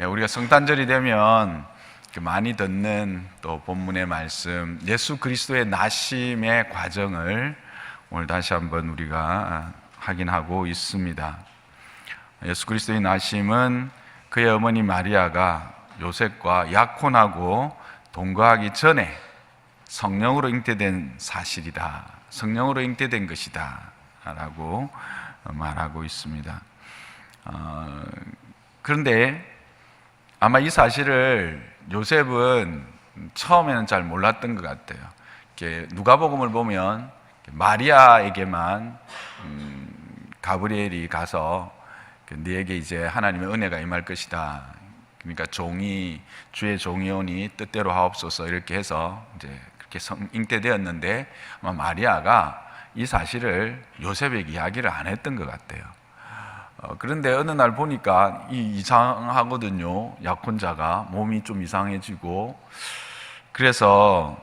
우리가 성탄절이 되면 많이 듣는 또 본문의 말씀, 예수 그리스도의 나심의 과정을 오늘 다시 한번 우리가 확인하고 있습니다. 예수 그리스도의 나심은 그의 어머니 마리아가 요셉과 약혼하고 동거하기 전에 성령으로 잉태된 사실이다, 성령으로 잉태된 것이다 라고 말하고 있습니다. 그런데 아마 이 사실을 요셉은 처음에는 잘 몰랐던 것 같아요. 누가복음을 보면 마리아에게만 가브리엘이 가서 네에게 이제 하나님의 은혜가 임할 것이다, 그러니까 주의 종이 오니 뜻대로 하옵소서 이렇게 해서 이제 그렇게 잉태되었는데, 아마 마리아가 이 사실을 요셉에게 이야기를 안 했던 것 같아요. 그런데 어느 날 보니까 이상하거든요. 약혼자가 몸이 좀 이상해지고, 그래서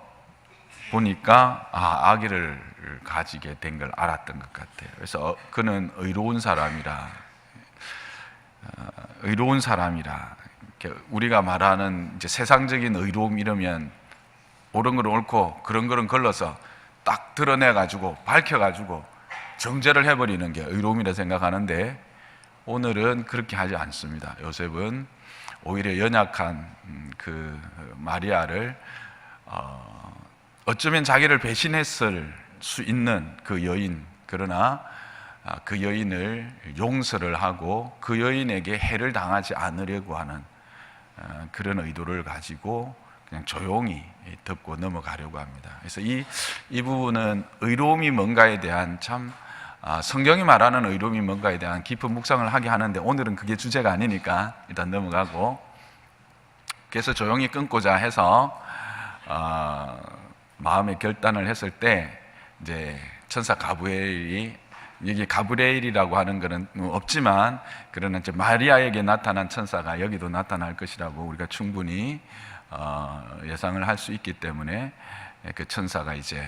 보니까 아기를 가지게 된 걸 알았던 것 같아요. 그래서 그는 의로운 사람이라 우리가 말하는 이제 세상적인 의로움 이러면 옳은 건 옳고 그런 거는 걸러서 딱 드러내가지고 밝혀가지고 정죄를 해버리는 게 의로움이라 생각하는데, 오늘은 그렇게 하지 않습니다. 요셉은 오히려 연약한 그 마리아를 어쩌면 자기를 배신했을 수 있는 그 여인, 그러나 그 여인을 용서를 하고 그 여인에게 해를 당하지 않으려고 하는 그런 의도를 가지고 그냥 조용히 덮고 넘어가려고 합니다. 그래서 이 부분은 의로움이 뭔가에 대한 참 성경이 말하는 의로움이 뭔가에 대한 깊은 묵상을 하게 하는데, 오늘은 그게 주제가 아니니까 일단 넘어가고, 그래서 조용히 끊고자 해서 마음의 결단을 했을 때 이제 천사 가브리엘이, 여기 가브리엘이라고 하는 것은 없지만 그러나 이제 마리아에게 나타난 천사가 여기도 나타날 것이라고 우리가 충분히 예상을 할 수 있기 때문에 그 천사가 이제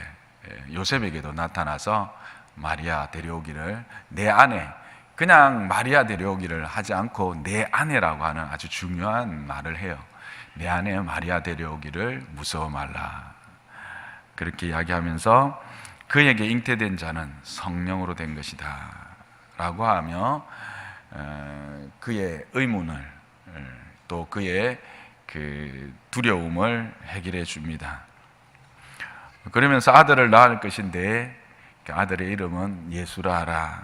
요셉에게도 나타나서 마리아 데려오기를, 내 아내, 그냥 마리아 데려오기를 하지 않고 내 아내라고 하는 아주 중요한 말을 해요. 내 아내 마리아 데려오기를 무서워 말라, 그렇게 이야기하면서 그에게 잉태된 자는 성령으로 된 것이다 라고 하며 그의 의문을, 또 그의 그 두려움을 해결해 줍니다. 그러면서 아들을 낳을 것인데 그 아들의 이름은 예수라 하라,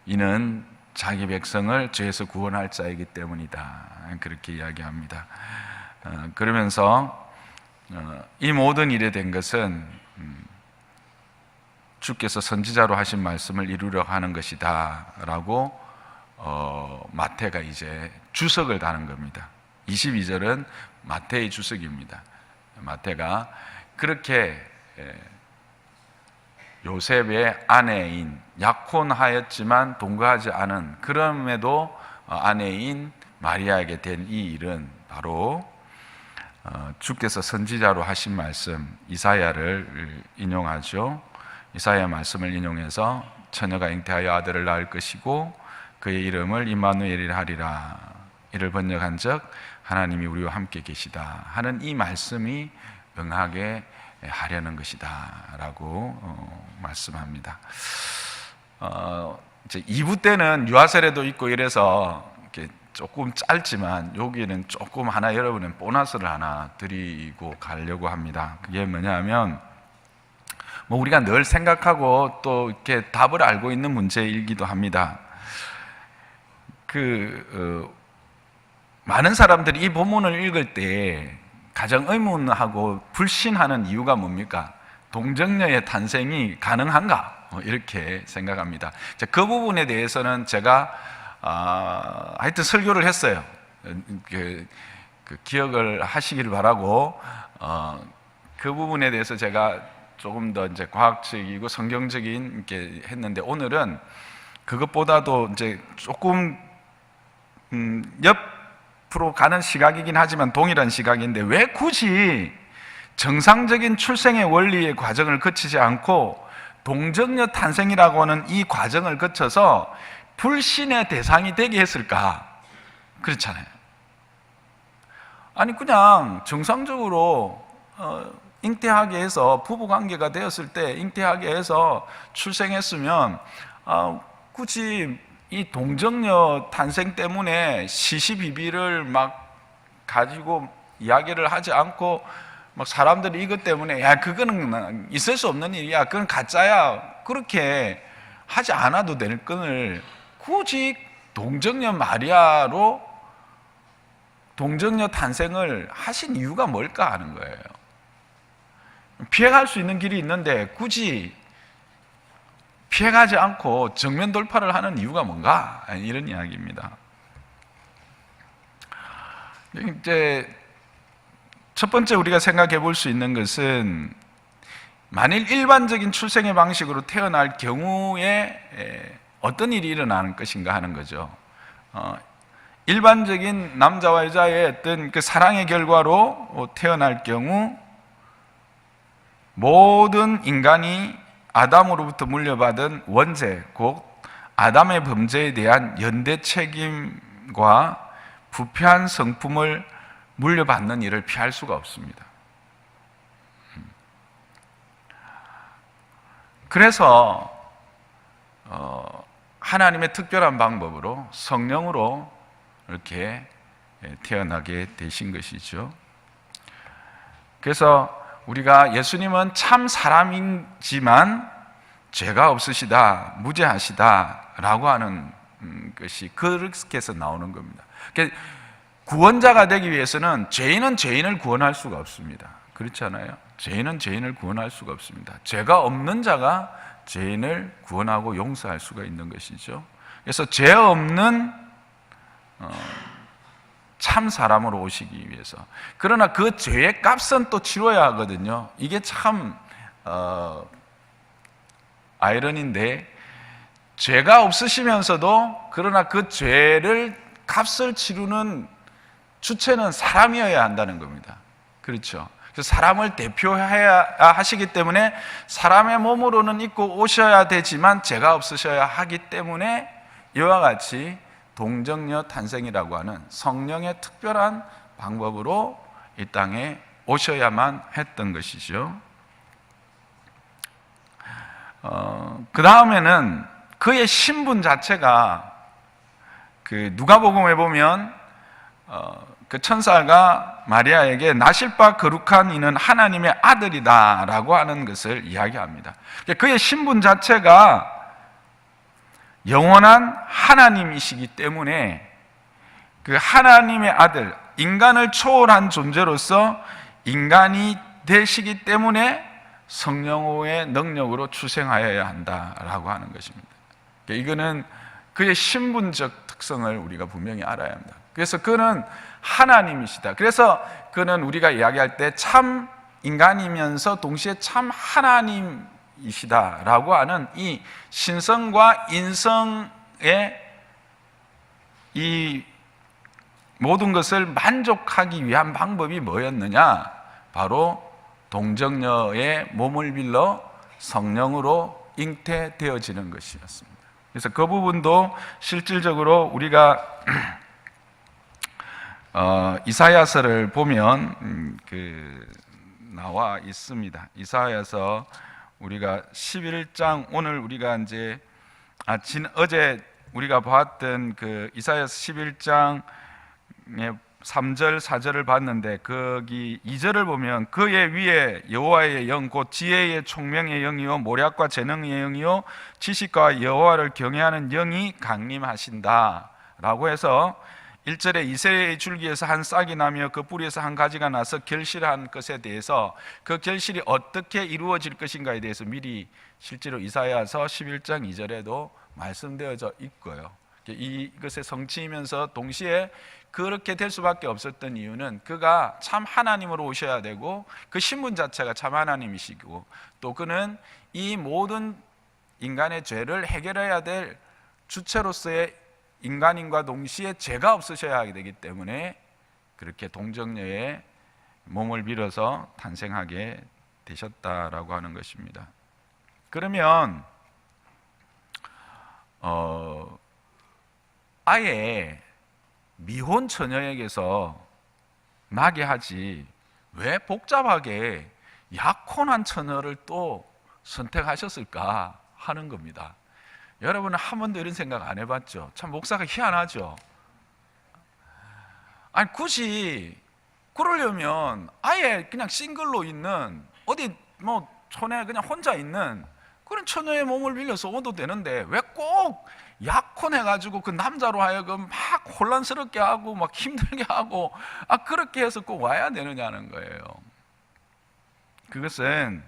이는 자기 백성을 죄에서 구원할 자이기 때문이다, 그렇게 이야기합니다. 그러면서 이 모든 일에 된 것은 주께서 선지자로 하신 말씀을 이루려 하는 것이다 라고 마태가 이제 주석을 다는 겁니다. 22절은 마태의 주석입니다. 마태가 그렇게 요셉의 아내인, 약혼하였지만 동거하지 않은, 그럼에도 아내인 마리아에게 된 이 일은 바로 주께서 선지자로 하신 말씀 이사야를 인용하죠. 이사야 말씀을 인용해서 처녀가 잉태하여 아들을 낳을 것이고 그의 이름을 임마누엘이라 하리라, 이를 번역한즉 하나님이 우리와 함께 계시다 하는 이 말씀이 응하게 하려는 것이다 라고 말씀합니다. 이제 2부 때는 유아세례도 있고 이래서 이렇게 조금 짧지만 여기는 조금 하나, 여러분은 보너스를 하나 드리고 가려고 합니다. 그게 뭐냐면, 우리가 늘 생각하고 또 이렇게 답을 알고 있는 문제이기도 합니다. 많은 사람들이 이 본문을 읽을 때 가장 의문하고 불신하는 이유가 뭡니까? 동정녀의 탄생이 가능한가? 이렇게 생각합니다. 그 부분에 대해서는 제가 하여튼 설교를 했어요. 그 기억을 하시기를 바라고, 그 부분에 대해서 제가 조금 더 이제 과학적이고 성경적인 게 했는데, 그것보다도 이제 조금 옆으로 가는 시각이긴 하지만 동일한 시각인데, 왜 굳이 정상적인 출생의 원리의 과정을 거치지 않고 동정녀 탄생이라고 하는 이 과정을 거쳐서 불신의 대상이 되게 했을까? 그렇잖아요. 아니 그냥 정상적으로 잉태하게 해서 부부관계가 되었을 때 잉태하게 해서 출생했으면 굳이 이 동정녀 탄생 때문에 시시비비를 막 가지고 이야기를 하지 않고 막 사람들이 이것 때문에 야 그거는 있을 수 없는 일이야, 그건 가짜야, 그렇게 하지 않아도 될 건을 굳이 동정녀 마리아로 동정녀 탄생을 하신 이유가 뭘까 하는 거예요. 피해갈 수 있는 길이 있는데 굳이 피해가지 않고 정면 돌파를 하는 이유가 뭔가, 이런 이야기입니다. 이제 첫 번째 우리가 생각해 볼 수 있는 것은, 만일 일반적인 출생의 방식으로 태어날 경우에 어떤 일이 일어나는 것인가 하는 거죠. 일반적인 남자와 여자의 어떤 그 사랑의 결과로 태어날 경우 모든 인간이 아담으로부터 물려받은 원죄, 곧 아담의 범죄에 대한 연대 책임과 부패한 성품을 물려받는 일을 피할 수가 없습니다. 그래서 하나님의 특별한 방법으로 성령으로 이렇게 태어나게 되신 것이죠. 그래서 우리가 예수님은 참 사람이지만 죄가 없으시다, 무죄하시다라고 하는 것이 그렇게 해서 나오는 겁니다. 구원자가 되기 위해서는 죄인은 죄인을 구원할 수가 없습니다. 그렇지 않아요? 죄인은 죄인을 구원할 수가 없습니다. 죄가 없는 자가 죄인을 구원하고 용서할 수가 있는 것이죠. 그래서 죄 없는 참 사람으로 오시기 위해서. 그러나 그 죄의 값은 또 치러야 하거든요. 이게 참 아이러니인데, 죄가 없으시면서도 그러나 그 죄를 값을 치르는 주체는 사람이어야 한다는 겁니다. 그렇죠? 그래서 사람을 대표해야 하시기 때문에 사람의 몸으로는 입고 오셔야 되지만 죄가 없으셔야 하기 때문에 이와 같이 동정녀 탄생이라고 하는 성령의 특별한 방법으로 이 땅에 오셔야만 했던 것이죠. 그 다음에는 그의 신분 자체가, 그 누가복음에 보면 그 천사가 마리아에게 나실 바 거룩한 이는 하나님의 아들이다 라고 하는 것을 이야기합니다. 그의 신분 자체가 영원한 하나님이시기 때문에 그 하나님의 아들, 인간을 초월한 존재로서 인간이 되시기 때문에 성령의 능력으로 출생하여야 한다라고 하는 것입니다. 이거는 그의 신분적 특성을 우리가 분명히 알아야 합니다. 그래서 그는 하나님이시다. 그래서 그는 우리가 이야기할 때 참 인간이면서 동시에 참 하나님이시다라고 하는 이 신성과 인성의 이 모든 것을 만족하기 위한 방법이 뭐였느냐? 바로 동정녀의 몸을 빌려 성령으로 잉태되어지는 것이었습니다. 그래서 그 부분도 실질적으로 우리가 이사야서를 보면 나와 있습니다. 이사야서 우리가 11장, 오늘 우리가 이제 어제 우리가 봤던 그 이사야서 11장의 3절 4절을 봤는데, 거기 2절을 보면 그의 위에 여호와의 영 곧 지혜의 총명의 영이요 모략과 재능의 영이요 지식과 여호와를 경외하는 영이 강림하신다 라고 해서 1절에 이새의 줄기에서 한 싹이 나며 그 뿌리에서 한 가지가 나서 결실한 것에 대해서, 그 결실이 어떻게 이루어질 것인가에 대해서 미리 실제로 이사야서 11장 2절에도 말씀되어져 있고요. 이것의 성취이면서 동시에 그렇게 될 수밖에 없었던 이유는 그가 참 하나님으로 오셔야 되고 그 신분 자체가 참 하나님이시고 또 그는 이 모든 인간의 죄를 해결해야 될 주체로서의 인간인과 동시에 죄가 없으셔야 하게 되기 때문에 그렇게 동정녀의 몸을 빌어서 탄생하게 되셨다라고 하는 것입니다. 그러면 아예 미혼 처녀에게서 나게 하지 왜 복잡하게 약혼한 처녀를 또 선택하셨을까 하는 겁니다. 여러분은 한 번도 이런 생각 안 해봤죠? 참 목사가 희한하죠. 아니 굳이 그러려면 아예 그냥 싱글로 있는 어디 뭐 촌에 그냥 혼자 있는 그런 처녀의 몸을 빌려서 오도 되는데 왜 꼭 약혼해가지고 그 남자로 하여금 막 혼란스럽게 하고 막 힘들게 하고 그렇게 해서 꼭 와야 되느냐는 거예요. 그것은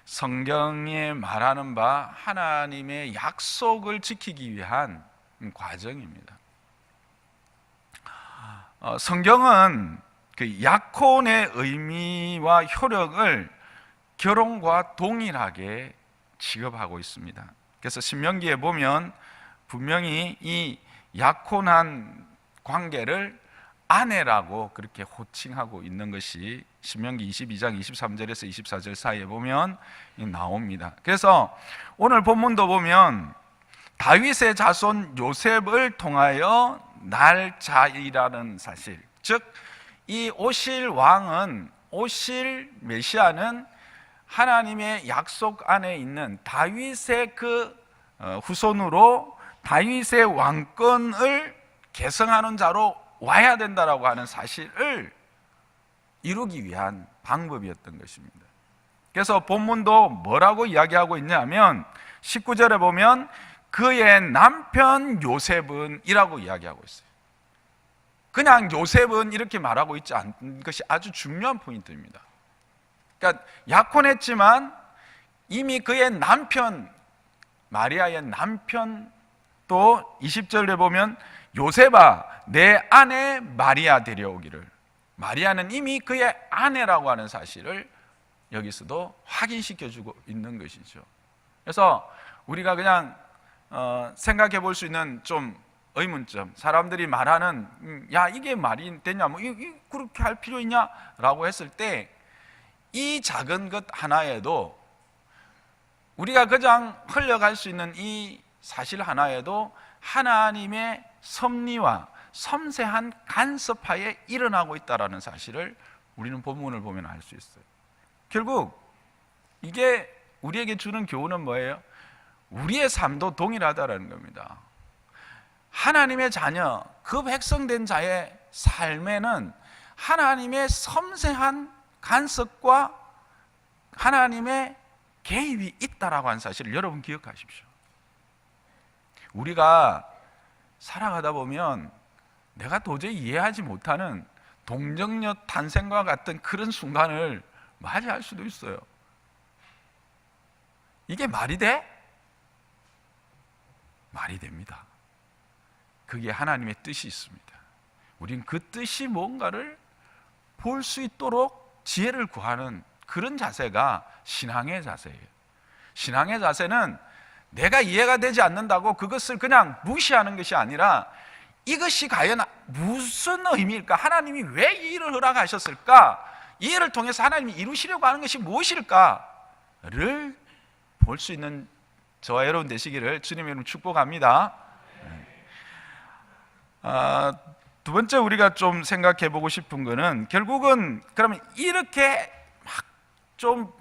성경에 말하는 바 하나님의 약속을 지키기 위한 과정입니다. 성경은 그 약혼의 의미와 효력을 결혼과 동일하게 취급하고 있습니다. 그래서 신명기에 보면 분명히 이 약혼한 관계를 아내라고 그렇게 호칭하고 있는 것이 신명기 22장 23절에서 24절 사이에 보면 나옵니다. 그래서 오늘 본문도 보면 다윗의 자손 요셉을 통하여 날 자이라는 사실, 즉 이 오실 왕은, 오실 메시아는 하나님의 약속 안에 있는 다윗의 그 후손으로 다윗의 왕권을 계승하는 자로 와야 된다라고 하는 사실을 이루기 위한 방법이었던 것입니다. 그래서 본문도 뭐라고 이야기하고 있냐면 19절에 보면 그의 남편 요셉은 이라고 이야기하고 있어요. 그냥 요셉은 이렇게 말하고 있지 않은 것이 아주 중요한 포인트입니다. 그러니까 약혼했지만 이미 그의 남편, 마리아의 남편, 또 20절에 보면 요셉아 내 아내 마리아 데려오기를, 마리아는 이미 그의 아내라고 하는 사실을 여기서도 확인시켜주고 있는 것이죠. 그래서 우리가 그냥 생각해 볼 수 있는 좀 의문점, 사람들이 말하는 야 이게 말이 되냐, 뭐 그렇게 할 필요 있냐 라고 했을 때 이 작은 것 하나에도, 우리가 그냥 흘려갈 수 있는 이 사실 하나에도 하나님의 섭리와 섬세한 간섭하에 일어나고 있다는 사실을 우리는 본문을 보면 알 수 있어요. 결국 이게 우리에게 주는 교훈은 뭐예요? 우리의 삶도 동일하다는 겁니다. 하나님의 자녀, 그 백성된 자의 삶에는 하나님의 섬세한 간섭과 하나님의 개입이 있다라고 하는 사실을 여러분 기억하십시오. 우리가 살아가다 보면 내가 도저히 이해하지 못하는 동정녀 탄생과 같은 그런 순간을 맞이할 수도 있어요. 이게 말이 돼? 말이 됩니다. 그게 하나님의 뜻이 있습니다. 우린 그 뜻이 뭔가를 볼 수 있도록 지혜를 구하는 그런 자세가 신앙의 자세예요. 신앙의 자세는 내가 이해가 되지 않는다고 그것을 그냥 무시하는 것이 아니라 이것이 과연 무슨 의미일까? 하나님이 왜 이 일을 허락하셨을까? 이 일을 통해서 하나님이 이루시려고 하는 것이 무엇일까를 볼 수 있는 저와 여러분 되시기를 주님의 이름으로 축복합니다. 두 번째 우리가 좀 생각해 보고 싶은 거는, 결국은 그러면 이렇게 막 좀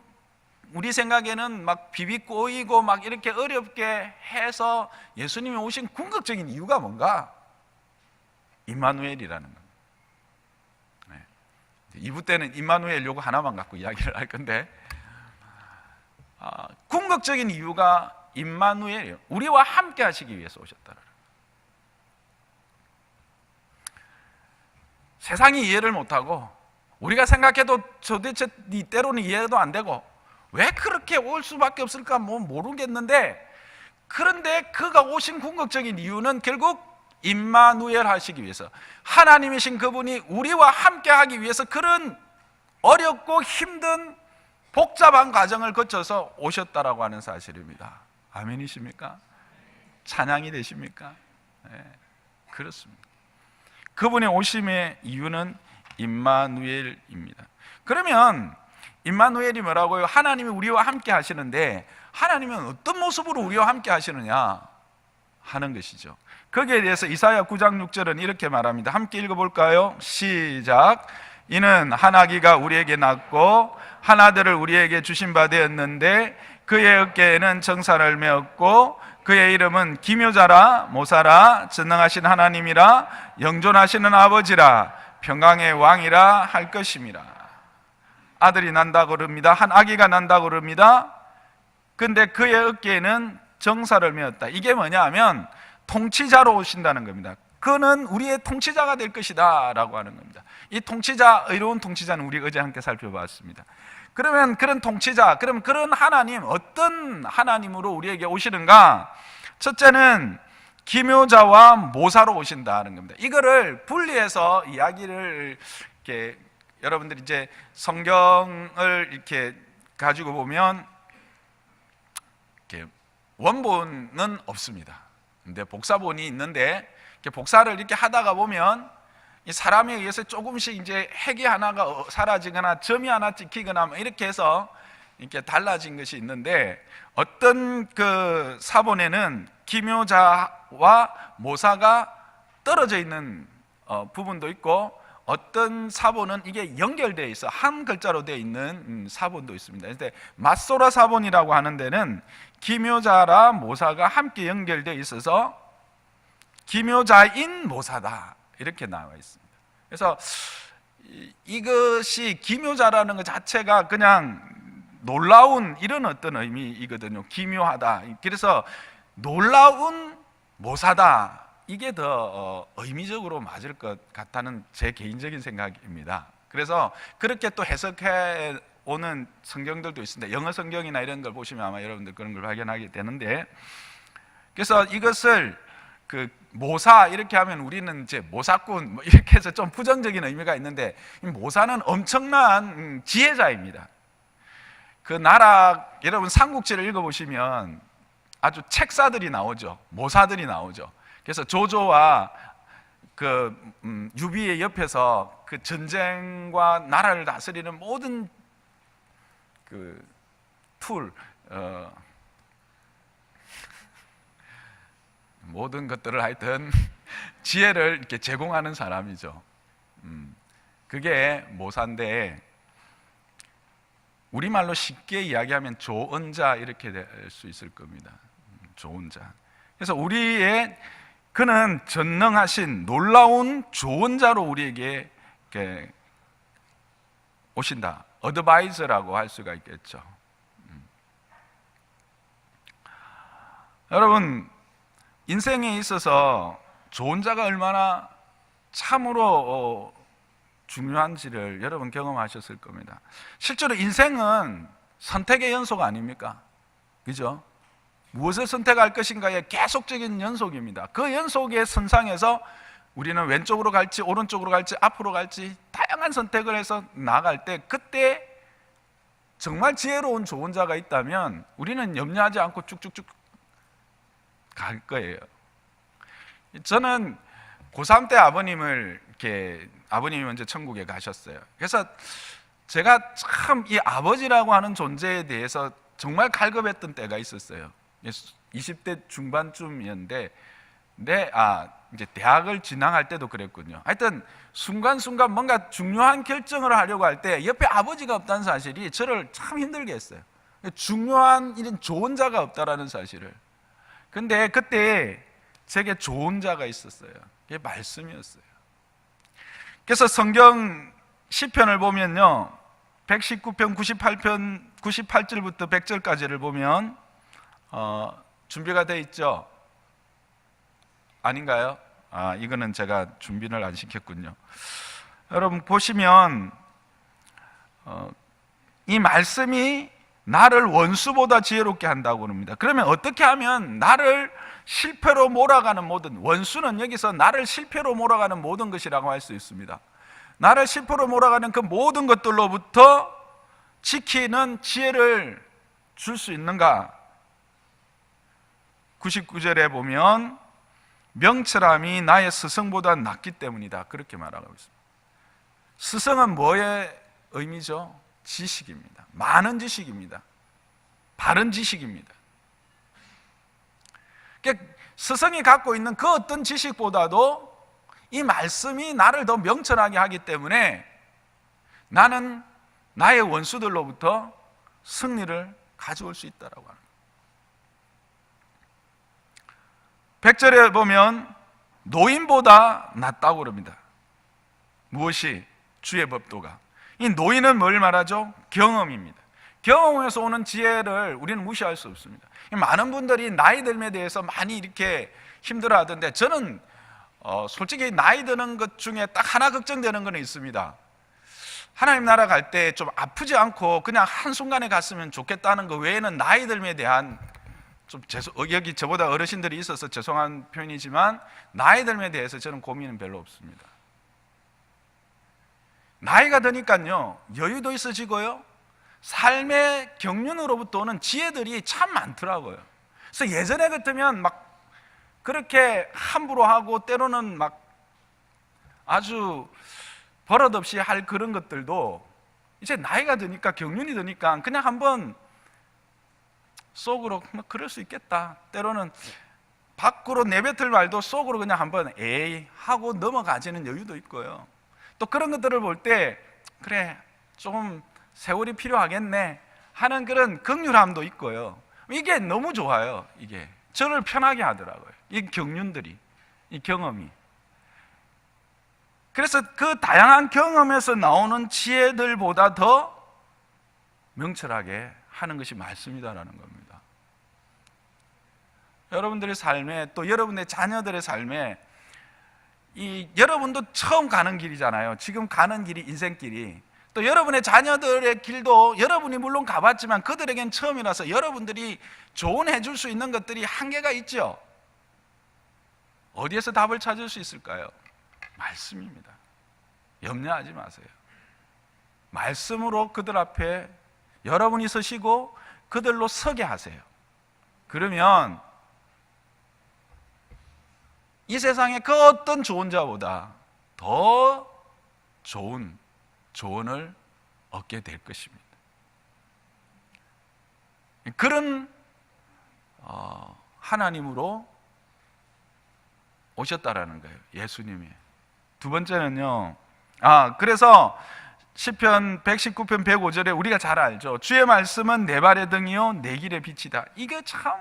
우리 생각에는 막 비비 꼬이고 막 이렇게 어렵게 해서 예수님이 오신 궁극적인 이유가 뭔가? 임마누엘이라는 겁니다. 2부 때는 임마누엘 요거 하나만 갖고 이야기를 할 건데, 궁극적인 이유가 임마누엘이에요. 우리와 함께 하시기 위해서 오셨다는. 세상이 이해를 못하고 우리가 생각해도 도대체 때로는 이해도 안 되고 왜 그렇게 올 수밖에 없을까 뭐 모르겠는데, 그런데 그가 오신 궁극적인 이유는 결국 임마누엘 하시기 위해서, 하나님이신 그분이 우리와 함께 하기 위해서 그런 어렵고 힘든 복잡한 과정을 거쳐서 오셨다라고 하는 사실입니다. 아멘이십니까? 찬양이 되십니까? 네, 그렇습니다. 그분의 오심의 이유는 임마누엘입니다. 그러면 임마누엘이 뭐라고요? 하나님이 우리와 함께 하시는데, 하나님은 어떤 모습으로 우리와 함께 하시느냐? 하는 것이죠. 거기에 대해서 이사야 9장 6절은 이렇게 말합니다. 함께 읽어볼까요? 시작. 이는 한 아기가 우리에게 낳고 한 아들을 우리에게 주신 바 되었는데 그의 어깨에는 정사를 메었고 그의 이름은 기묘자라 모사라 전능하신 하나님이라 영존하시는 아버지라 평강의 왕이라 할 것임이라. 아들이 난다고 그럽니다. 한 아기가 난다고 그럽니다. 근데 그의 어깨에는 정사를 메었다. 이게 뭐냐 하면 통치자로 오신다는 겁니다. 그는 우리의 통치자가 될 것이다 라고 하는 겁니다. 이 통치자, 의로운 통치자는 우리 어제 함께 살펴봤습니다. 그러면 그런 통치자, 그럼 그런 하나님, 어떤 하나님으로 우리에게 오시는가? 첫째는 기묘자와 모사로 오신다는 겁니다. 이거를 분리해서 이야기를 이렇게 여러분들이 이제 성경을 이렇게 가지고 보면 이렇게 원본은 없습니다. 근데 복사본이 있는데 복사를 이렇게 하다가 보면 이 사람에 의해서 조금씩 이제 핵이 하나가 사라지거나 점이 하나 찍히거나 이렇게 해서 이렇게 달라진 것이 있는데 어떤 그 사본에는 기묘자와 모사가 떨어져 있는 부분도 있고 어떤 사본은 이게 연결되어 있어 한 글자로 되어 있는 사본도 있습니다. 그런데 마소라 사본이라고 하는 데는 기묘자라 모사가 함께 연결되어 있어서 기묘자인 모사다 이렇게 나와 있습니다. 그래서 이것이 기묘자라는 것 자체가 그냥 놀라운 이런 어떤 의미이거든요. 기묘하다. 그래서 놀라운 모사다. 이게 더 의미적으로 맞을 것 같다는 제 개인적인 생각입니다. 그래서 그렇게 또 해석해 오는 성경들도 있습니다. 영어 성경이나 이런 걸 보시면 아마 여러분들 그런 걸 발견하게 되는데, 그래서 이것을 그 모사 이렇게 하면 우리는 이제 모사꾼 뭐 이렇게 해서 좀 부정적인 의미가 있는데, 이 모사는 엄청난 지혜자입니다. 그 나라 여러분 삼국지를 읽어보시면 아주 책사들이 나오죠. 모사들이 나오죠. 그래서 조조와 그 유비의 옆에서 그 전쟁과 나라를 다스리는 모든 그 툴, 모든 것들을 하여튼 지혜를 이렇게 제공하는 사람이죠. 그게 모사인데 우리말로 쉽게 이야기하면 조언자 이렇게 될 수 있을 겁니다. 조언자. 그래서 그는 전능하신 놀라운 조언자로 우리에게 이렇게 오신다. 어드바이저라고 할 수가 있겠죠. 여러분, 인생에 있어서 조언자가 얼마나 참으로 중요한지를 여러분 경험하셨을 겁니다. 실제로 인생은 선택의 연속 아닙니까? 그죠? 무엇을 선택할 것인가의 계속적인 연속입니다. 그 연속의 선상에서 우리는 왼쪽으로 갈지 오른쪽으로 갈지 앞으로 갈지 다양한 선택을 해서 나아갈 때, 그때 정말 지혜로운 조언자가 있다면 우리는 염려하지 않고 쭉쭉쭉 갈 거예요. 저는 고3 때 아버님이 먼저 천국에 가셨어요. 그래서 제가 참 이 아버지라고 하는 존재에 대해서 정말 갈급했던 때가 있었어요. 20대 중반쯤이었는데 이제 대학을 진학할 때도 그랬군요. 하여튼 순간순간 뭔가 중요한 결정을 하려고 할 때 옆에 아버지가 없다는 사실이 저를 참 힘들게 했어요. 중요한 이런 조언자가 없다라는 사실을. 근데 그때 제게 조언자가 있었어요. 그게 말씀이었어요. 그래서 성경 시편을 보면요, 119편 98절부터 100절까지를 보면 준비가 돼 있죠? 아닌가요? 이거는 제가 준비를 안 시켰군요. 여러분 보시면 이 말씀이 나를 원수보다 지혜롭게 한다고 합니다. 그러면 어떻게 하면 나를 실패로 몰아가는 모든, 원수는 여기서 나를 실패로 몰아가는 모든 것이라고 할 수 있습니다. 나를 실패로 몰아가는 그 모든 것들로부터 지키는 지혜를 줄 수 있는가? 99절에 보면 명철함이 나의 스승보다 낫기 때문이다, 그렇게 말하고 있습니다. 스승은 뭐의 의미죠? 지식입니다. 많은 지식입니다. 바른 지식입니다. 그러니까 스승이 갖고 있는 그 어떤 지식보다도 이 말씀이 나를 더 명철하게 하기 때문에 나는 나의 원수들로부터 승리를 가져올 수 있다라고 합니다. 100절에 보면 노인보다 낫다고 그럽니다. 무엇이? 주의 법도가. 이 노인은 뭘 말하죠? 경험입니다. 경험에서 오는 지혜를 우리는 무시할 수 없습니다. 많은 분들이 나이 듦에 대해서 많이 이렇게 힘들어 하던데, 저는 솔직히 나이 드는 것 중에 딱 하나 걱정되는 건 있습니다. 하나님 나라 갈 때 좀 아프지 않고 그냥 한순간에 갔으면 좋겠다는 거 외에는 나이 듦에 대한 여기 저보다 어르신들이 있어서 죄송한 표현이지만 나이 듦에 대해서 저는 고민은 별로 없습니다. 나이가 드니까요, 여유도 있어지고요, 삶의 경륜으로부터 오는 지혜들이 참 많더라고요. 그래서 예전에 같으면 막 그렇게 함부로 하고 때로는 막 아주 버릇없이 할 그런 것들도 이제 나이가 드니까, 경륜이 드니까 그냥 한번 속으로 그럴 수 있겠다, 때로는 밖으로 내뱉을 말도 속으로 그냥 한번 에이 하고 넘어가지는 여유도 있고요. 또 그런 것들을 볼 때 그래 조금 세월이 필요하겠네 하는 그런 긍휼함도 있고요. 이게 너무 좋아요. 이게 저를 편하게 하더라고요. 이 경륜들이, 이 경험이. 그래서 그 다양한 경험에서 나오는 지혜들보다 더 명철하게 하는 것이 말씀이다라는 겁니다. 여러분들의 삶에, 또 여러분의 자녀들의 삶에, 여러분도 처음 가는 길이잖아요. 지금 가는 길이 인생길이. 또 여러분의 자녀들의 길도 여러분이 물론 가봤지만 그들에겐 처음이라서 여러분들이 조언해 줄 수 있는 것들이 한계가 있죠. 어디에서 답을 찾을 수 있을까요? 말씀입니다. 염려하지 마세요. 말씀으로 그들 앞에 여러분이 서시고 그들로 서게 하세요. 그러면 이 세상의 그 어떤 조언자보다 더 좋은 조언을 얻게 될 것입니다. 그런 하나님으로 오셨다라는 거예요, 예수님이. 두 번째는요, 그래서 시편 119편 105절에 우리가 잘 알죠. 주의 말씀은 내 발의 등이요 내 길의 빛이다. 이게 참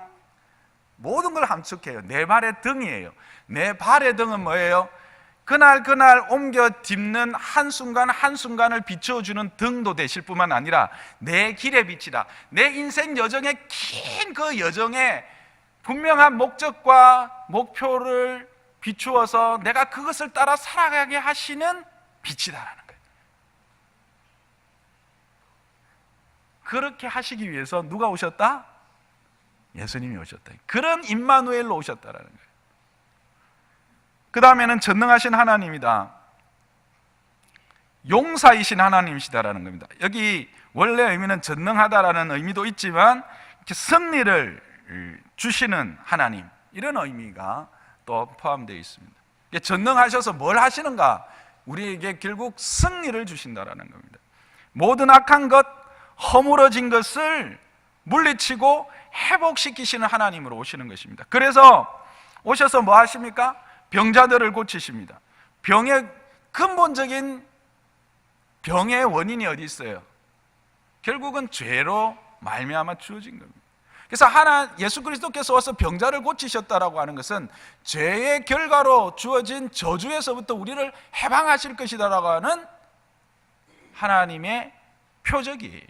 모든 걸 함축해요. 내 발의 등이에요. 내 발의 등은 뭐예요? 그날 옮겨 짚는 한순간 한순간을 비춰주는 등도 되실 뿐만 아니라 내 길의 빛이다. 내 인생 여정의 긴 그 여정에 분명한 목적과 목표를 비추어서 내가 그것을 따라 살아가게 하시는 빛이다라는 거예요. 그렇게 하시기 위해서 누가 오셨다? 예수님이 오셨다. 그런 임마누엘로 오셨다라는 거예요. 그 다음에는 전능하신 하나님이다, 용사이신 하나님이시다라는 겁니다. 여기 원래 의미는 전능하다라는 의미도 있지만 이렇게 승리를 주시는 하나님, 이런 의미가 또 포함되어 있습니다. 전능하셔서 뭘 하시는가? 우리에게 결국 승리를 주신다라는 겁니다. 모든 악한 것, 허물어진 것을 물리치고 회복시키시는 하나님으로 오시는 것입니다. 그래서 오셔서 뭐 하십니까? 병자들을 고치십니다. 병의 근본적인 병의 원인이 어디 있어요? 결국은 죄로 말미암아 주어진 겁니다. 그래서 예수 그리스도께서 와서 병자를 고치셨다라고 하는 것은 죄의 결과로 주어진 저주에서부터 우리를 해방하실 것이다라고 하는 하나님의 표적이에요.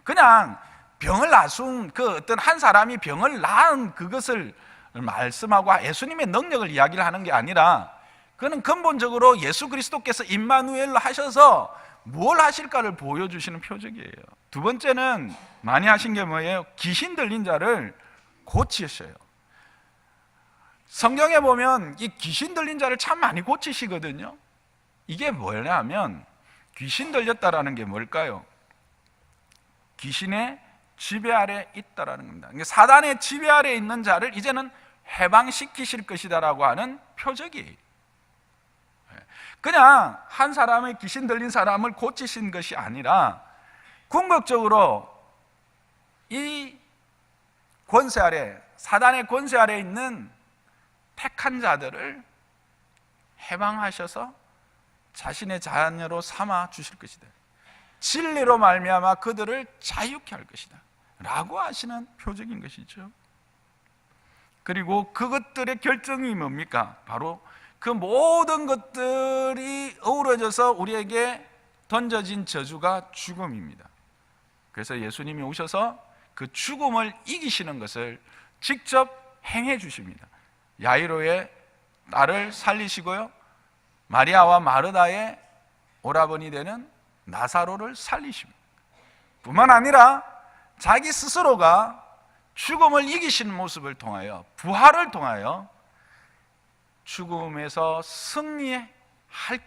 그냥 병을 나순 어떤 한 사람이 병을 낳은 그것을 말씀하고 예수님의 능력을 이야기를 하는 게 아니라, 그는 근본적으로 예수 그리스도께서 임마누엘로 하셔서 뭘 하실까를 보여주시는 표적이에요. 두 번째는 많이 하신 게 뭐예요? 귀신 들린 자를 고치셔요. 성경에 보면 이 귀신 들린 자를 참 많이 고치시거든요. 이게 뭐냐면, 귀신 들렸다라는 게 뭘까요? 귀신의 지배 아래 있다라는 겁니다. 사단의 지배 아래 있는 자를 이제는 해방시키실 것이다라고 하는 표적이에요. 그냥 한 사람의 귀신 들린 사람을 고치신 것이 아니라 궁극적으로 이 권세 아래, 사단의 권세 아래에 있는 택한 자들을 해방하셔서 자신의 자녀로 삼아 주실 것이다. 진리로 말미암아 그들을 자유케 할 것이다 라고 하시는 표적인 것이죠. 그리고 그것들의 결정이 뭡니까? 바로 그 모든 것들이 어우러져서 우리에게 던져진 저주가 죽음입니다. 그래서 예수님이 오셔서 그 죽음을 이기시는 것을 직접 행해 주십니다. 야이로의 딸을 살리시고요, 마리아와 마르다의 오라버니 되는 나사로를 살리십니다. 뿐만 아니라 자기 스스로가 죽음을 이기시는 모습을 통하여, 부활을 통하여 죽음에서 승리할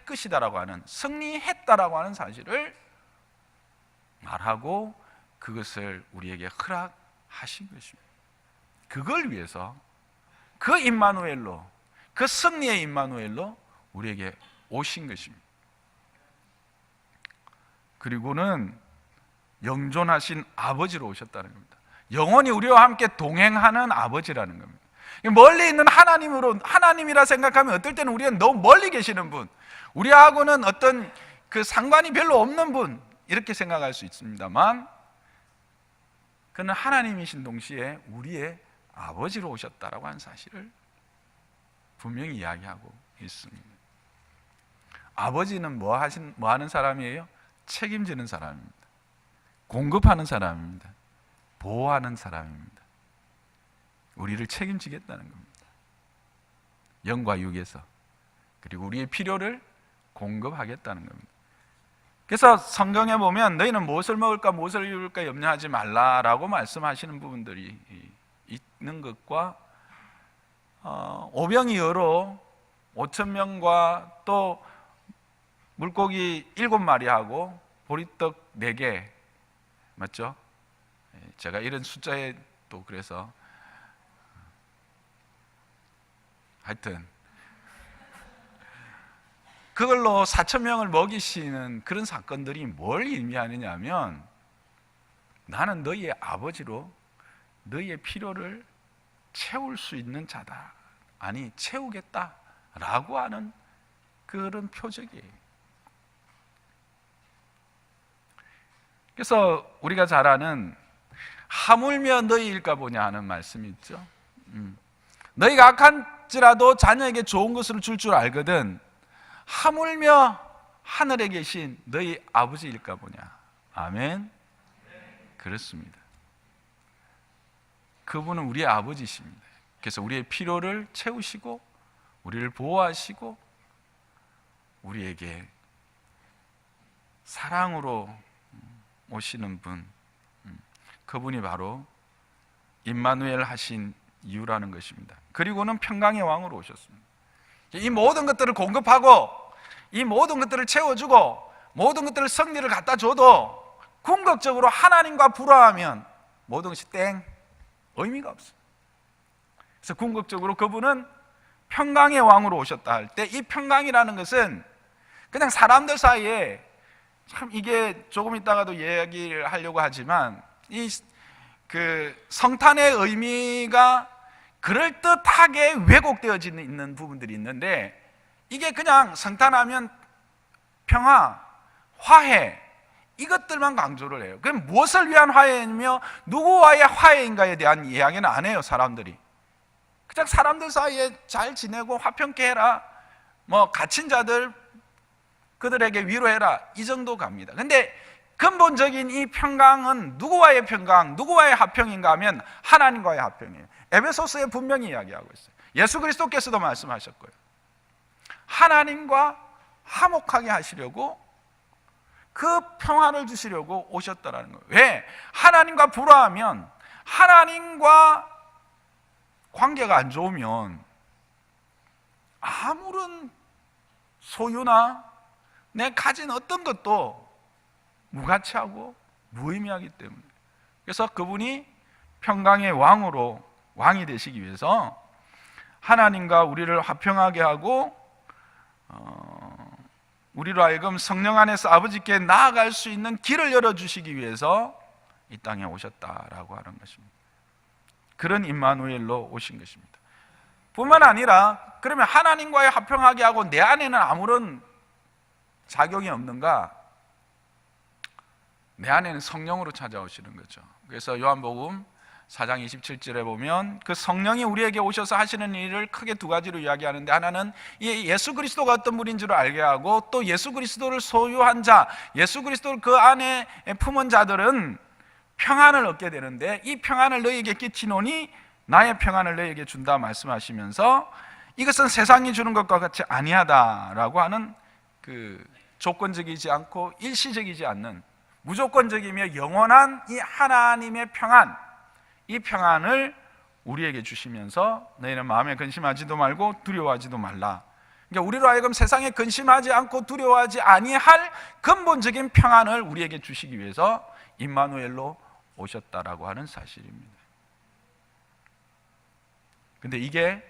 것이다라고 하는, 승리했다라고 하는 사실을 말하고 그것을 우리에게 허락하신 것입니다. 그걸 위해서 그 임마누엘로, 그 승리의 임마누엘로 우리에게 오신 것입니다. 그리고는 영존하신 아버지로 오셨다는 겁니다. 영원히 우리와 함께 동행하는 아버지라는 겁니다. 멀리 있는 하나님이라 생각하면 어떨 때는 우리가 너무 멀리 계시는 분, 우리하고는 어떤 그 상관이 별로 없는 분, 이렇게 생각할 수 있습니다만, 그는 하나님이신 동시에 우리의 아버지로 오셨다라고 하는 사실을 분명히 이야기하고 있습니다. 아버지는 뭐 하는 사람이에요? 책임지는 사람입니다. 공급하는 사람입니다. 보호하는 사람입니다. 우리를 책임지겠다는 겁니다. 영과 육에서, 그리고 우리의 필요를 공급하겠다는 겁니다. 그래서 성경에 보면 너희는 무엇을 먹을까 무엇을 입을까 염려하지 말라라고 말씀하시는 부분들이 있는 것과, 오병이어로 5,000명과 또 물고기 7마리하고 보리떡 4개, 맞죠? 제가 이런 숫자에 또 그래서 하여튼 그걸로 4,000명을 먹이시는 그런 사건들이 뭘 의미하느냐 하면, 나는 너희의 아버지로 너희의 필요를 채울 수 있는 자다, 아니 채우겠다라고 하는 그런 표적이에요. 그래서 우리가 잘 아는 하물며 너희일까 보냐 하는 말씀이 있죠. 너희가 악한지라도 자녀에게 좋은 것을 줄 줄 알거든 하물며 하늘에 계신 너희 아버지일까 보냐. 아멘. 그렇습니다. 그분은 우리의 아버지십니다. 그래서 우리의 필요를 채우시고 우리를 보호하시고 우리에게 사랑으로 오시는 분, 그분이 바로 임마누엘 하신 이유라는 것입니다. 그리고는 평강의 왕으로 오셨습니다. 이 모든 것들을 공급하고 이 모든 것들을 채워주고 모든 것들을 승리를 갖다 줘도 궁극적으로 하나님과 불화하면 모든 것이 땡, 의미가 없습니다. 그래서 궁극적으로 그분은 평강의 왕으로 오셨다 할 때, 이 평강이라는 것은 그냥 사람들 사이에, 참 이게 조금 있다가도 이야기를 하려고 하지만, 이 그 성탄의 의미가 그럴듯하게 왜곡되어져 있는 부분들이 있는데, 이게 그냥 성탄하면 평화, 화해, 이것들만 강조를 해요. 그럼 무엇을 위한 화해이며 누구와의 화해인가에 대한 이야기는 안 해요. 사람들이 그냥 사람들 사이에 잘 지내고 화평케 해라, 뭐 갇힌 자들 그들에게 위로해라, 이 정도 갑니다. 근데 근본적인 이 평강은 누구와의 평강, 누구와의 화평인가 하면 하나님과의 화평이에요. 에베소서에 분명히 이야기하고 있어요. 예수 그리스도께서도 말씀하셨고요. 하나님과 화목하게 하시려고, 그 평화를 주시려고 오셨다라는 거예요. 왜? 하나님과 불화하면, 하나님과 관계가 안 좋으면 아무런 소유나 내 가진 어떤 것도 무가치하고 무의미하기 때문에, 그래서 그분이 평강의 왕이 되시기 위해서 하나님과 우리를 화평하게 하고 우리로 하여금 성령 안에서 아버지께 나아갈 수 있는 길을 열어주시기 위해서 이 땅에 오셨다라고 하는 것입니다. 그런 임마누엘로 오신 것입니다. 뿐만 아니라 그러면 하나님과의 화평하게 하고 내 안에는 아무런 작용이 없는가? 내 안에는 성령으로 찾아오시는 거죠. 그래서 요한복음 4장 27절에 보면 그 성령이 우리에게 오셔서 하시는 일을 크게 두 가지로 이야기하는데, 하나는 이 예수 그리스도가 어떤 분인 줄 알게 하고, 또 예수 그리스도를 소유한 자, 예수 그리스도를 그 안에 품은 자들은 평안을 얻게 되는데, 이 평안을 너희에게 끼치노니 나의 평안을 너희에게 준다 말씀하시면서, 이것은 세상이 주는 것과 같이 아니하다라고 하는 그 조건적이지 않고 일시적이지 않는 무조건적이며 영원한 이 하나님의 평안, 이 평안을 우리에게 주시면서 너희는 마음에 근심하지도 말고 두려워하지도 말라. 그러니까 우리로 하여금 세상에 근심하지 않고 두려워하지 아니할 근본적인 평안을 우리에게 주시기 위해서 임마누엘로 오셨다라고 하는 사실입니다. 근데 이게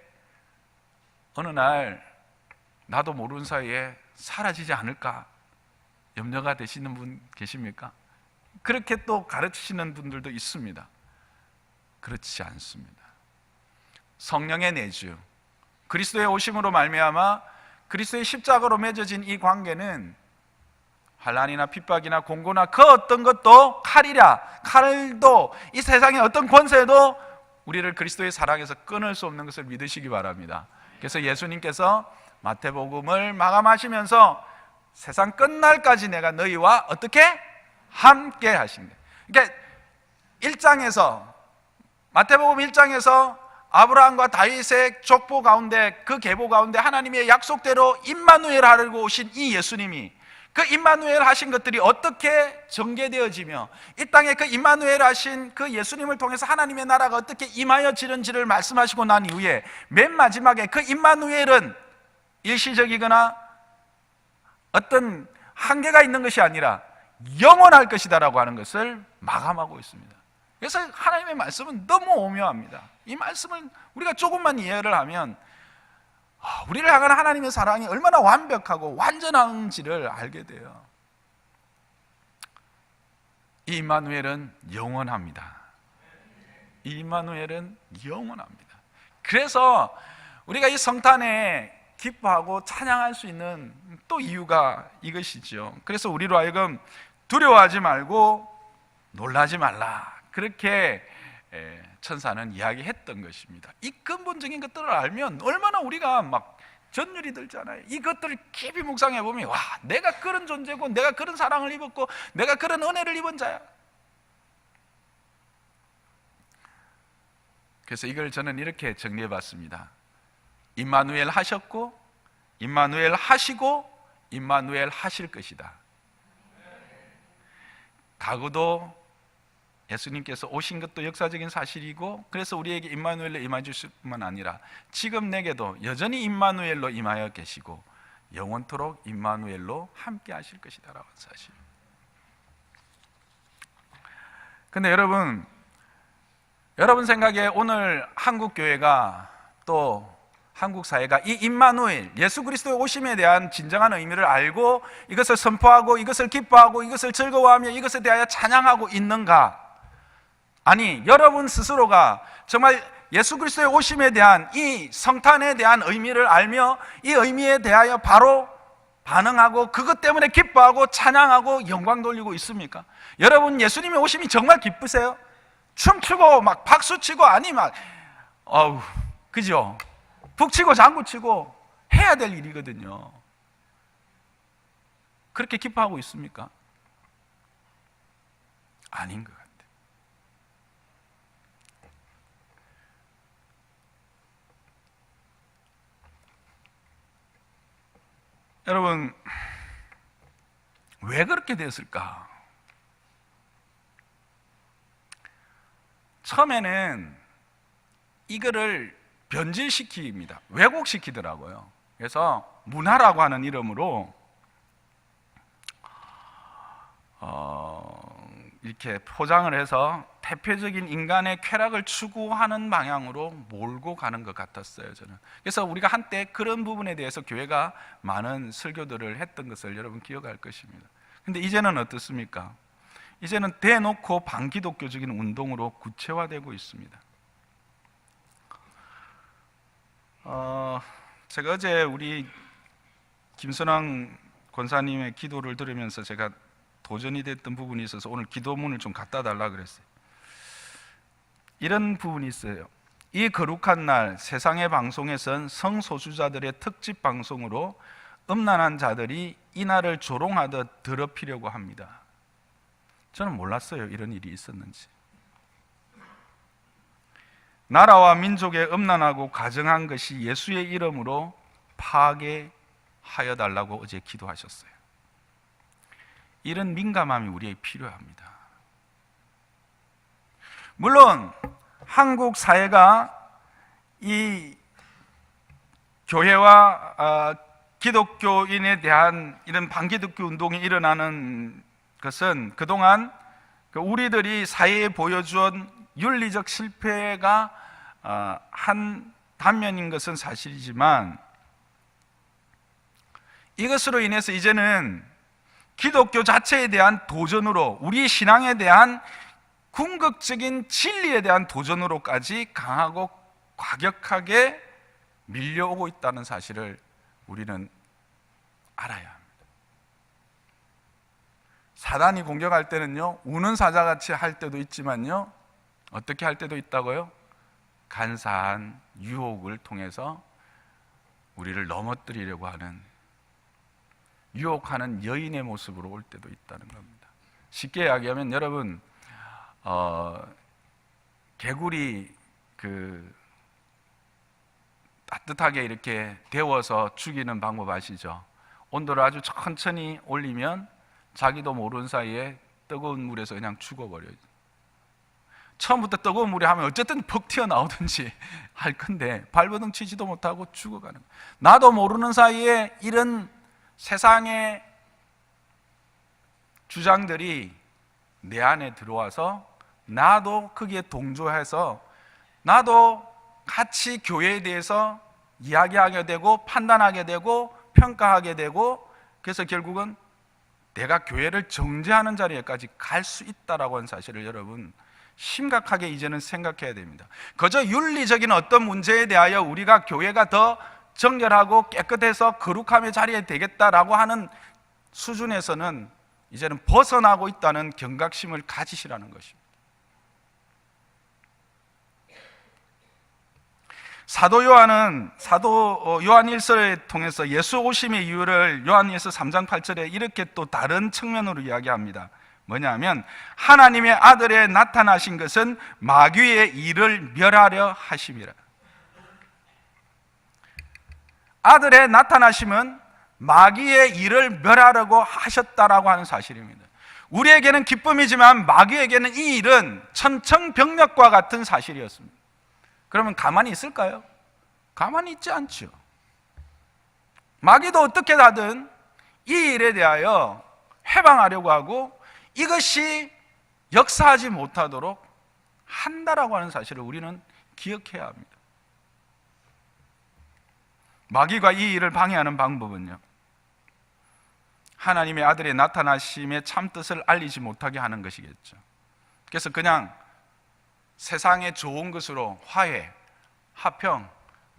어느 날 나도 모르는 사이에 사라지지 않을까 염려가 되시는 분 계십니까? 그렇게 또 가르치시는 분들도 있습니다. 그렇지 않습니다. 성령의 내주, 그리스도의 오심으로 말미암아 그리스도의 십자가로 맺어진 이 관계는 환난이나 핍박이나 공고나 그 어떤 것도, 칼도 이 세상의 어떤 권세도 우리를 그리스도의 사랑에서 끊을 수 없는 것을 믿으시기 바랍니다. 그래서 예수님께서 마태복음을 마감하시면서 세상 끝날까지 내가 너희와 어떻게 함께 하신다. 그러니까 1장에서, 마태복음 1장에서 아브라함과 다윗의 족보 가운데, 그 계보 가운데 하나님의 약속대로 임마누엘 하려고 오신 이 예수님이, 그 임마누엘 하신 것들이 어떻게 전개되어지며 이 땅에 그 임마누엘 하신 그 예수님을 통해서 하나님의 나라가 어떻게 임하여지는지를 말씀하시고 난 이후에 맨 마지막에 그 임마누엘은 일시적이거나 어떤 한계가 있는 것이 아니라 영원할 것이다라고 하는 것을 마감하고 있습니다. 그래서 하나님의 말씀은 너무 오묘합니다. 이 말씀을 우리가 조금만 이해를 하면 우리를 향한 하나님의 사랑이 얼마나 완벽하고 완전한지를 알게 돼요. 이 임마누엘은 영원합니다. 이 임마누엘은 영원합니다. 그래서 우리가 이 성탄에 기뻐하고 찬양할 수 있는 또 이유가 이것이죠. 그래서 우리로 하여금 두려워하지 말고 놀라지 말라, 그렇게 천사는 이야기했던 것입니다. 이 근본적인 것들을 알면 얼마나 우리가 막 전율이 들잖아요. 이것들을 깊이 묵상해 보면, 와, 내가 그런 존재고, 내가 그런 사랑을 입었고, 내가 그런 은혜를 입은 자야. 그래서 이걸 저는 이렇게 정리해 봤습니다. 임마누엘 하셨고, 임마누엘 하시고, 임마누엘 하실 것이다. 과거도 예수님께서 오신 것도 역사적인 사실이고, 그래서 우리에게 임마누엘로 임해 주실 뿐만 아니라 지금 내게도 여전히 임마누엘로 임하여 계시고 영원토록 임마누엘로 함께 하실 것이다라는 사실. 근데 여러분 생각에 오늘 한국 교회가, 또 한국 사회가 이 임마누엘, 예수 그리스도의 오심에 대한 진정한 의미를 알고 이것을 선포하고 이것을 기뻐하고 이것을 즐거워하며 이것에 대하여 찬양하고 있는가? 아니, 여러분 스스로가 정말 예수 그리스도의 오심에 대한 이 성탄에 대한 의미를 알며 이 의미에 대하여 바로 반응하고 그것 때문에 기뻐하고 찬양하고 영광 돌리고 있습니까? 여러분, 예수님의 오심이 정말 기쁘세요? 춤추고 막 박수치고, 아니 막 그죠? 북치고 장구치고 해야 될 일이거든요. 그렇게 기뻐하고 있습니까? 아닌 것 같아요. 여러분, 왜 그렇게 됐을까? 처음에는 이거를 변질시킵니다. 왜곡시키더라고요. 그래서 문화라고 하는 이름으로 이렇게 포장을 해서 대표적인 인간의 쾌락을 추구하는 방향으로 몰고 가는 것 같았어요, 저는. 그래서 우리가 한때 그런 부분에 대해서 교회가 많은 설교들을 했던 것을 여러분 기억할 것입니다. 근데 이제는 어떻습니까? 이제는 대놓고 반기독교적인 운동으로 구체화되고 있습니다. 제가 어제 우리 김선왕 권사님의 기도를 들으면서 제가 도전이 됐던 부분이 있어서 오늘 기도문을 좀 갖다 달라 그랬어요. 이런 부분이 있어요. 이 거룩한 날 세상의 방송에선 성소수자들의 특집 방송으로 음란한 자들이 이 날을 조롱하듯 더럽히려고 합니다. 저는 몰랐어요, 이런 일이 있었는지. 나라와 민족의 음란하고 가증한 것이 예수의 이름으로 파괴하여 달라고 어제 기도하셨어요. 이런 민감함이 우리에게 필요합니다. 물론 한국 사회가 이 교회와 기독교인에 대한 이런 반기독교 운동이 일어나는 것은 그동안 우리들이 사회에 보여준 윤리적 실패가 한 단면인 것은 사실이지만, 이것으로 인해서 이제는 기독교 자체에 대한 도전으로, 우리 신앙에 대한 궁극적인 진리에 대한 도전으로까지 강하고 과격하게 밀려오고 있다는 사실을 우리는 알아야 합니다. 사단이 공격할 때는요, 우는 사자같이 할 때도 있지만요, 어떻게 할 때도 있다고요? 간사한 유혹을 통해서 우리를 넘어뜨리려고 하는, 유혹하는 여인의 모습으로 올 때도 있다는 겁니다. 쉽게 이야기하면 여러분, 개구리 따뜻하게 이렇게 데워서 죽이는 방법 아시죠? 온도를 아주 천천히 올리면 자기도 모르는 사이에 뜨거운 물에서 그냥 죽어버려요. 처음부터 뜨거운 물에 하면 어쨌든 퍽 튀어나오든지 할 건데 발버둥 치지도 못하고 죽어가는 거예요. 나도 모르는 사이에 이런 세상의 주장들이 내 안에 들어와서 나도 거기에 동조해서 나도 같이 교회에 대해서 이야기하게 되고 판단하게 되고 평가하게 되고, 그래서 결국은 내가 교회를 정죄하는 자리에까지 갈 수 있다라고 하는 사실을 여러분 심각하게 이제는 생각해야 됩니다. 그저 윤리적인 어떤 문제에 대하여 우리가 교회가 더 정결하고 깨끗해서 거룩함의 자리에 되겠다라고 하는 수준에서는 이제는 벗어나고 있다는 경각심을 가지시라는 것입니다. 사도 요한 1서를 통해서 예수 오심의 이유를 요한일서 3장 8절에 이렇게 또 다른 측면으로 이야기합니다. 뭐냐면 하나님의 아들에 나타나신 것은 마귀의 일을 멸하려 하심이라. 아들의 나타나심은 마귀의 일을 멸하려고 하셨다라고 하는 사실입니다. 우리에게는 기쁨이지만 마귀에게는 이 일은 천청병력과 같은 사실이었습니다. 그러면 가만히 있을까요? 가만히 있지 않죠. 마귀도 어떻게 하든 이 일에 대하여 해방하려고 하고 이것이 역사하지 못하도록 한다라고 하는 사실을 우리는 기억해야 합니다. 마귀가 이 일을 방해하는 방법은요, 하나님의 아들의 나타나심의 참뜻을 알리지 못하게 하는 것이겠죠. 그래서 그냥 세상의 좋은 것으로 화해, 화평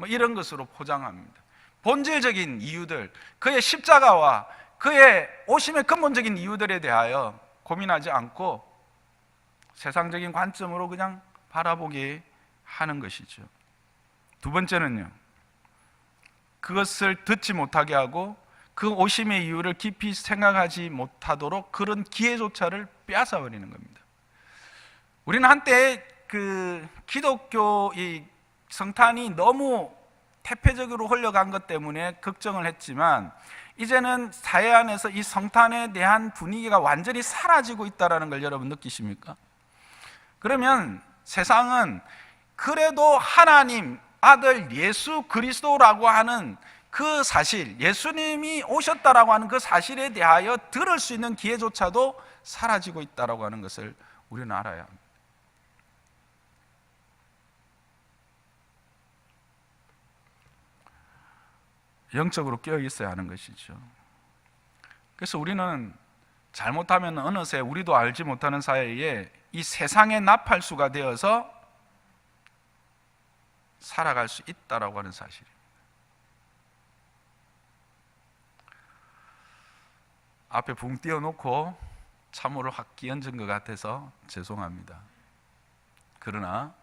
이런 것으로 포장합니다. 본질적인 이유들, 그의 십자가와 그의 오심의 근본적인 이유들에 대하여 고민하지 않고 세상적인 관점으로 그냥 바라보게 하는 것이죠. 두 번째는요, 그것을 듣지 못하게 하고 그 오심의 이유를 깊이 생각하지 못하도록 그런 기회조차를 빼앗아버리는 겁니다. 우리는 한때 기독교 이 성탄이 너무 태폐적으로 흘러간 것 때문에 걱정을 했지만, 이제는 사회 안에서 이 성탄에 대한 분위기가 완전히 사라지고 있다는 걸 여러분 느끼십니까? 그러면 세상은 그래도 하나님 아들 예수 그리스도라고 하는 그 사실, 예수님이 오셨다라고 하는 그 사실에 대하여 들을 수 있는 기회조차도 사라지고 있다라고 하는 것을 우리는 알아야 합니다. 영적으로 깨어 있어야 하는 것이죠. 그래서 우리는 잘못하면 어느새 우리도 알지 못하는 사이에 이 세상의 나팔수가 되어서 살아갈 수 있다라고 하는 사실입니다. 앞에 붕 띄워놓고 참으로 확 끼얹은 것 같아서 죄송합니다. 그러나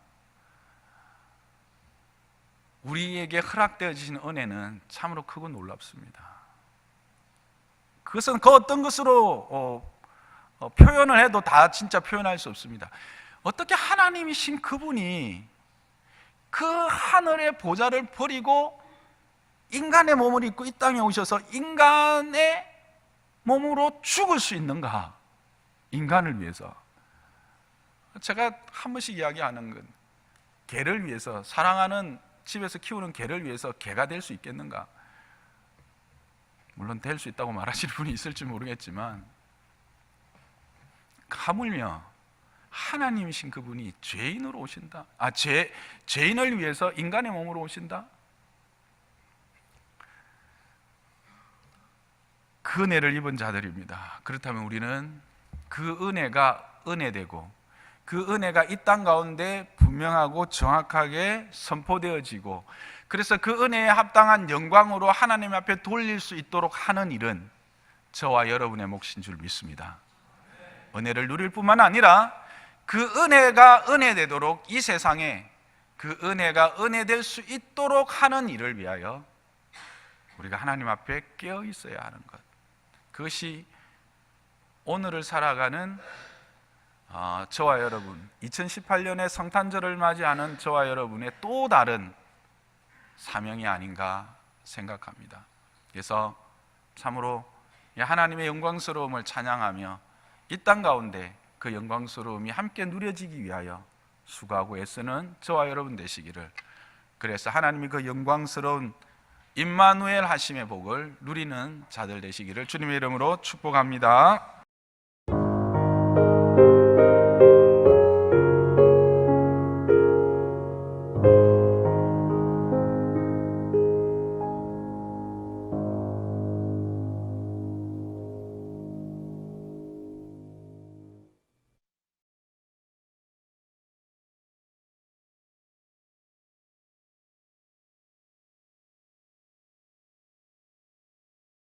우리에게 허락되어지신 은혜는 참으로 크고 놀랍습니다. 그것은 그 어떤 것으로 표현을 해도 다 진짜 표현할 수 없습니다. 어떻게 하나님이신 그분이 그 하늘의 보좌를 버리고 인간의 몸을 입고 이 땅에 오셔서 인간의 몸으로 죽을 수 있는가? 인간을 위해서. 제가 한 번씩 이야기하는 건, 개를 위해서, 사랑하는 집에서 키우는 개를 위해서 개가 될 수 있겠는가? 물론 될 수 있다고 말하시는 분이 있을지 모르겠지만, 하물며 하나님이신 그분이 죄인으로 오신다? 죄인을 위해서 인간의 몸으로 오신다? 그 은혜를 입은 자들입니다. 그렇다면 우리는 그 은혜가 은혜되고, 그 은혜가 이 땅 가운데 분명하고 정확하게 선포되어지고, 그래서 그 은혜에 합당한 영광으로 하나님 앞에 돌릴 수 있도록 하는 일은 저와 여러분의 몫인 줄 믿습니다. 은혜를 누릴 뿐만 아니라 그 은혜가 은혜되도록, 이 세상에 그 은혜가 은혜될 수 있도록 하는 일을 위하여 우리가 하나님 앞에 깨어 있어야 하는 것, 그것이 오늘을 살아가는 저와 여러분, 2018년의 성탄절을 맞이하는 저와 여러분의 또 다른 사명이 아닌가 생각합니다. 그래서 참으로 하나님의 영광스러움을 찬양하며 이 땅 가운데 그 영광스러움이 함께 누려지기 위하여 수고하고 애쓰는 저와 여러분 되시기를, 그래서 하나님이 그 영광스러운 임마누엘 하심의 복을 누리는 자들 되시기를 주님의 이름으로 축복합니다.